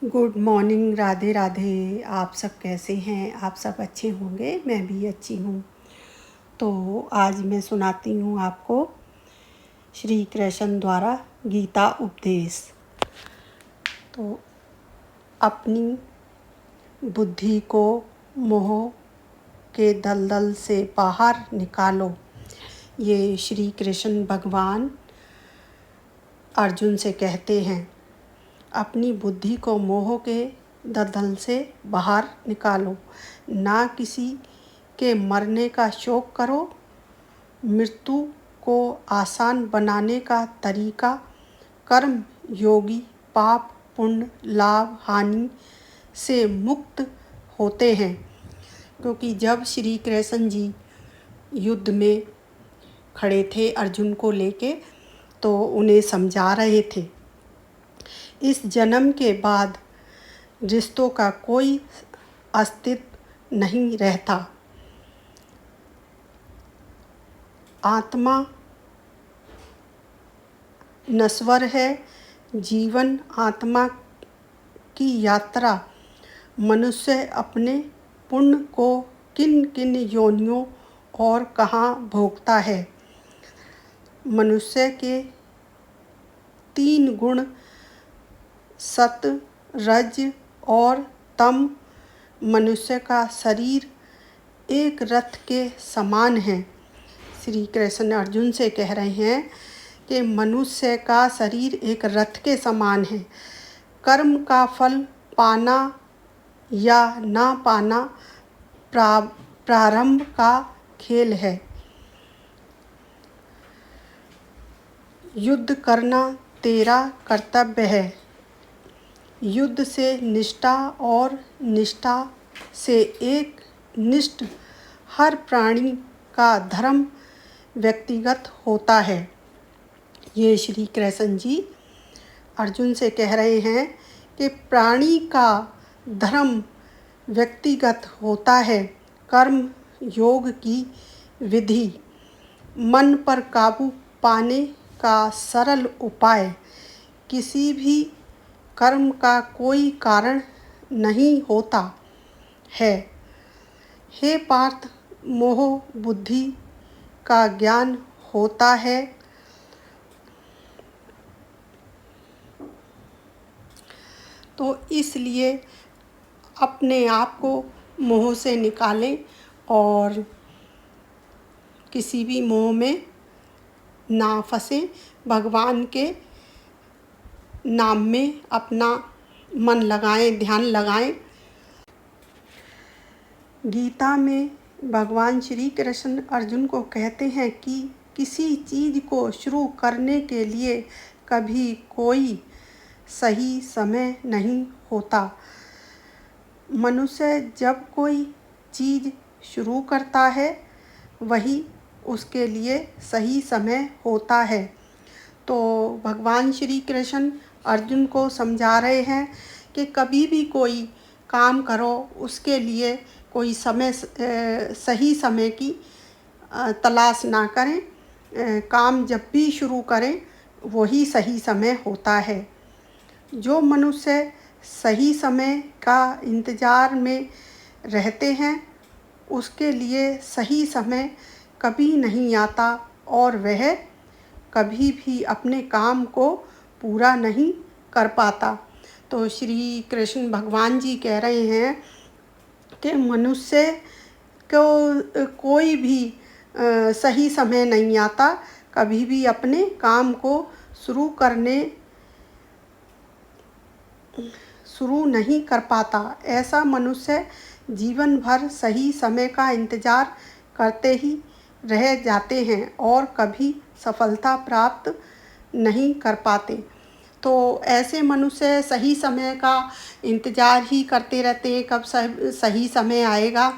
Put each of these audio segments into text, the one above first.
Good morning, Radhe Radhe. आप सब कैसे हैं? आप सब अच्छे होंगे, मैं भी अच्छी हूँ। तो आज मैं सुनाती हूँ आपको श्री कृष्ण द्वारा गीता उपदेश। तो अपनी बुद्धि को मोह के दलदल से बाहर निकालो। ये श्री कृष्ण भगवान अर्जुन से कहते हैं। अपनी बुद्धि को मोह के दलदल से बाहर निकालो। ना किसी के मरने का शोक करो। मृत्यु को आसान बनाने का तरीका कर्म योगी पाप पुण्य लाभ हानि से मुक्त होते हैं। क्योंकि जब श्री कृष्ण जी युद्ध में खड़े थे अर्जुन को लेके, तो उन्हें समझा रहे थे इस जन्म के बाद रिश्तों का कोई अस्तित्व नहीं रहता। आत्मा नश्वर है। जीवन आत्मा की यात्रा मनुष्य अपने पुण्य को किन किन योनियों और कहाँ भोगता है। मनुष्य के 3 गुण सत रज और तम। मनुष्य का शरीर एक रथ के समान है। श्री कृष्ण अर्जुन से कह रहे हैं कि मनुष्य का शरीर एक रथ के समान है। कर्म का फल पाना या ना पाना प्रारंभ का खेल है। युद्ध करना तेरा कर्तव्य है। युद्ध से निष्ठा और निष्ठा से एक निष्ठ हर प्राणी का धर्म व्यक्तिगत होता है। ये श्री कृष्ण जी अर्जुन से कह रहे हैं कि प्राणी का धर्म व्यक्तिगत होता है। कर्म योग की विधि मन पर काबू पाने का सरल उपाय। किसी भी कर्म का कोई कारण नहीं होता है। हे पार्थ, मोह बुद्धि का ज्ञान होता है। तो इसलिए अपने आप को मोह से निकालें और किसी भी मोह में ना फंसें। भगवान के नाम में अपना मन लगाएं, ध्यान लगाएं। गीता में भगवान श्री कृष्ण अर्जुन को कहते हैं कि किसी चीज़ को शुरू करने के लिए कभी कोई सही समय नहीं होता। मनुष्य जब कोई चीज़ शुरू करता है वही उसके लिए सही समय होता है। तो भगवान श्री कृष्ण अर्जुन को समझा रहे हैं कि कभी भी कोई काम करो उसके लिए कोई समय सही समय की तलाश ना करें। काम जब भी शुरू करें वही सही समय होता है। जो मनुष्य सही समय का इंतज़ार में रहते हैं उसके लिए सही समय कभी नहीं आता और वह कभी भी अपने काम को पूरा नहीं कर पाता। तो श्री कृष्ण भगवान जी कह रहे हैं कि मनुष्य को कोई भी सही समय नहीं आता, कभी भी अपने काम को शुरू नहीं कर पाता। ऐसा मनुष्य जीवन भर सही समय का इंतज़ार करते ही रह जाते हैं और कभी सफलता प्राप्त नहीं कर पाते। तो ऐसे मनुष्य सही समय का इंतज़ार ही करते रहते हैं कब सही समय आएगा,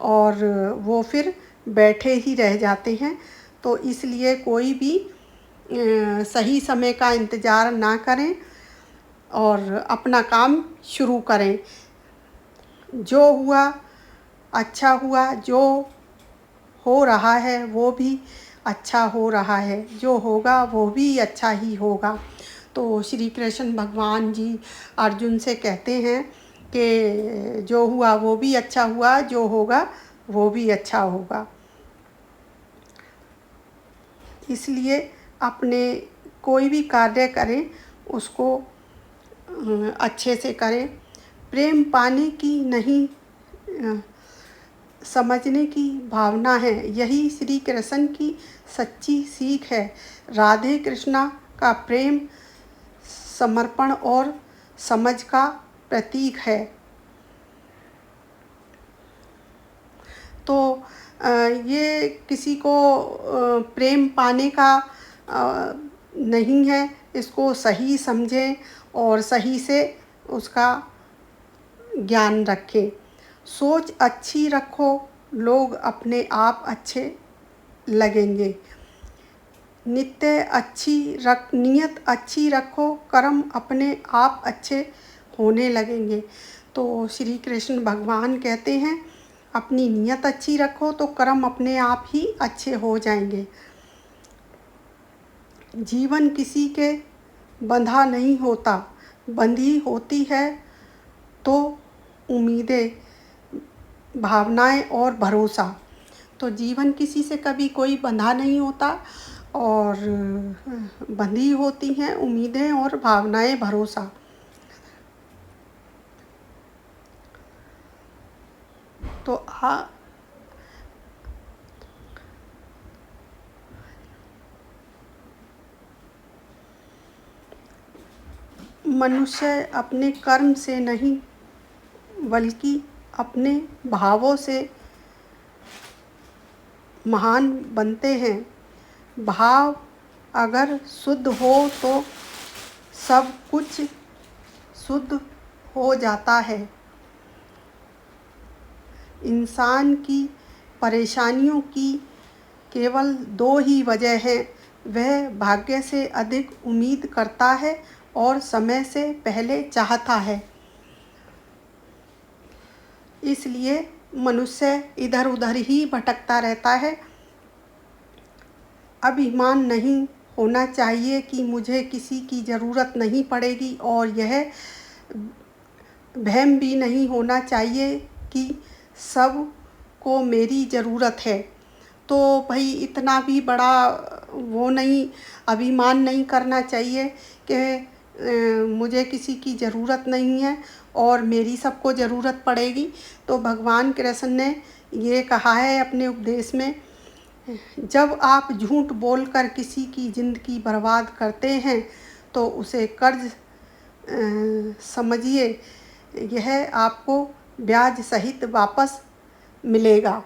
और वो फिर बैठे ही रह जाते हैं। तो इसलिए कोई भी सही समय का इंतज़ार ना करें और अपना काम शुरू करें। जो हुआ अच्छा हुआ, जो हो रहा है वो भी अच्छा हो रहा है, जो होगा वो भी अच्छा ही होगा। तो श्री कृष्ण भगवान जी अर्जुन से कहते हैं कि जो हुआ वो भी अच्छा हुआ, जो होगा वो भी अच्छा होगा। इसलिए अपने कोई भी कार्य करें उसको अच्छे से करें। प्रेम पाने की नहीं, समझने की भावना है, यही श्री कृष्ण की सच्ची सीख है। राधे कृष्णा का प्रेम समर्पण और समझ का प्रतीक है। तो ये किसी को प्रेम पाने का नहीं है, इसको सही समझें और सही से उसका ज्ञान रखें। सोच अच्छी रखो, लोग अपने आप अच्छे लगेंगे। नियत अच्छी रखो, कर्म अपने आप अच्छे होने लगेंगे। तो श्री कृष्ण भगवान कहते हैं अपनी नियत अच्छी रखो तो कर्म अपने आप ही अच्छे हो जाएंगे। जीवन किसी के बंधा नहीं होता, बंधी होती है तो उम्मीदें, भावनाएं और भरोसा। तो जीवन किसी से कभी कोई बंधा नहीं होता और बंधी होती हैं उम्मीदें और भावनाएं, भरोसा। तो मनुष्य अपने कर्म से नहीं बल्कि अपने भावों से महान बनते हैं। भाव अगर शुद्ध हो तो सब कुछ शुद्ध हो जाता है। इंसान की परेशानियों की केवल दो ही वजह है, वह भाग्य से अधिक उम्मीद करता है और समय से पहले चाहता है। इसलिए मनुष्य इधर उधर ही भटकता रहता है। अभिमान नहीं होना चाहिए कि मुझे किसी की ज़रूरत नहीं पड़ेगी, और यह वहम भी नहीं होना चाहिए कि सब को मेरी ज़रूरत है। तो भाई इतना भी बड़ा वो नहीं, अभिमान नहीं करना चाहिए कि मुझे किसी की ज़रूरत नहीं है और मेरी सबको ज़रूरत पड़ेगी। तो भगवान कृष्ण ने ये कहा है अपने उपदेश में, जब आप झूठ बोलकर किसी की ज़िंदगी बर्बाद करते हैं तो उसे कर्ज समझिए, यह आपको ब्याज सहित वापस मिलेगा।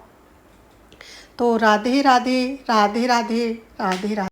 तो राधे राधे, राधे राधे, राधे राधे।